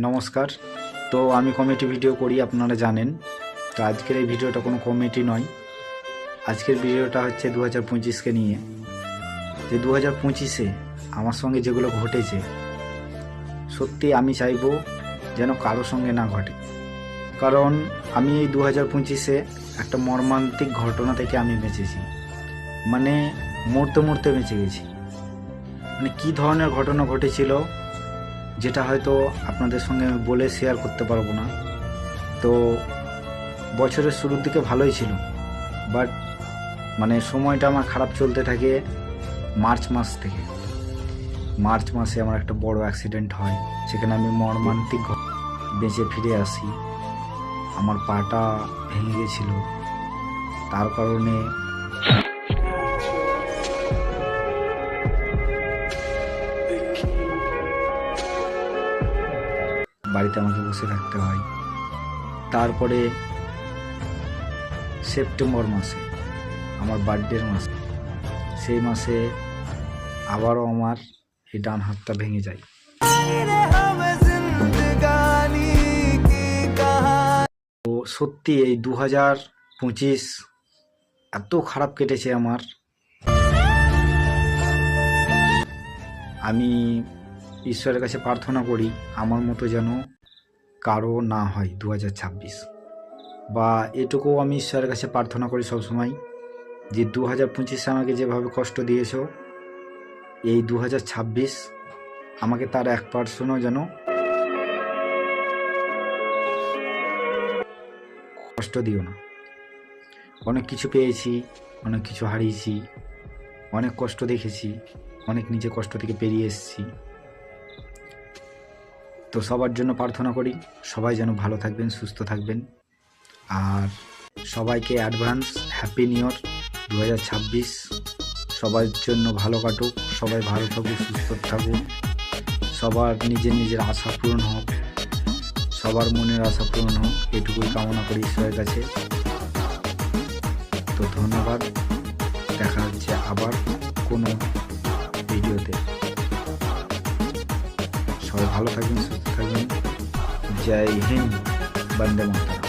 নমস্কার। তো আমি কমেডি ভিডিও করি, আপনারা জানেন। তো আজকের এই ভিডিওটা কোনো কমেডি নয়। আজকের ভিডিওটা হচ্ছে 2025কে নিয়ে, যে 2025-এ আমার সঙ্গে যেগুলো ঘটেছে, সত্যি আমি চাইবো যেন কারোর সঙ্গে না ঘটে। কারণ আমি এই 2025-এ একটা মর্মান্তিক ঘটনা থেকে আমি বেঁচেছি, মানে মরতে মরতে বেঁচে গেছি। মানে কী ধরনের ঘটনা ঘটেছিল যেটা হয়তো আপনাদের সঙ্গে আমি বলে শেয়ার করতে পারবো না। তো বছরের শুরুর দিকে ভালোই ছিল, বাট মানে সময়টা আমার খারাপ চলতে থাকে মার্চ মাস থেকে। মার্চ মাসে আমার একটা বড় অ্যাক্সিডেন্ট হয়, সেখানে আমি মর্মান্তিক বেঁচে ফিরে আসি। আমার পাটা ভেঙে গেছিল, তার কারণে বাড়িতে আমাকে বসে থাকতে হয়। তারপরে সেপ্টেম্বর মাসে, আমার বার্থডের মাসে, সেই মাসে আবারও আমার এই ডান হাতটা ভেঙে যায়। তো সত্যি এই 2025 এত খারাপ কেটেছে আমার। আমি ঈশ্বরের কাছে প্রার্থনা করি আমার মতো যেন কারো না হয় 2026, বা এটুকু আমি ঈশ্বরের কাছে প্রার্থনা করি সবসময় যে 2025 আমাকে যেভাবে কষ্ট দিয়েছ, এই 2026 আমাকে তার 1% যেন কষ্ট দিও না। অনেক কিছু পেয়েছি, অনেক কিছু হারিয়েছি, অনেক কষ্ট দেখেছি, অনেক নিজে কষ্ট থেকে পেরিয়ে এসেছি। তো সবার জন্য প্রার্থনা করি সবাই যেন ভালো থাকবেন, সুস্থ থাকবেন। আর সবাইকে অ্যাডভান্স হ্যাপি নিউ ইয়ার 2026। সবার জন্য ভালো কাটুক, সবাই ভালো থাকুক, সুস্থ থাকুক, সবার নিজের নিজের আশা পূরণ হোক, সবার মনের আশা পূরণ হোক, এটুকুই কামনা করি ঈশ্বরের কাছে। তো ধন্যবাদ, দেখা হচ্ছে আবার কোনো ভিডিওতে। সবাই ভালো থাকবেন, সুস্থ থাকবেন। জয় হিন্দ, বন্দে মাতরম।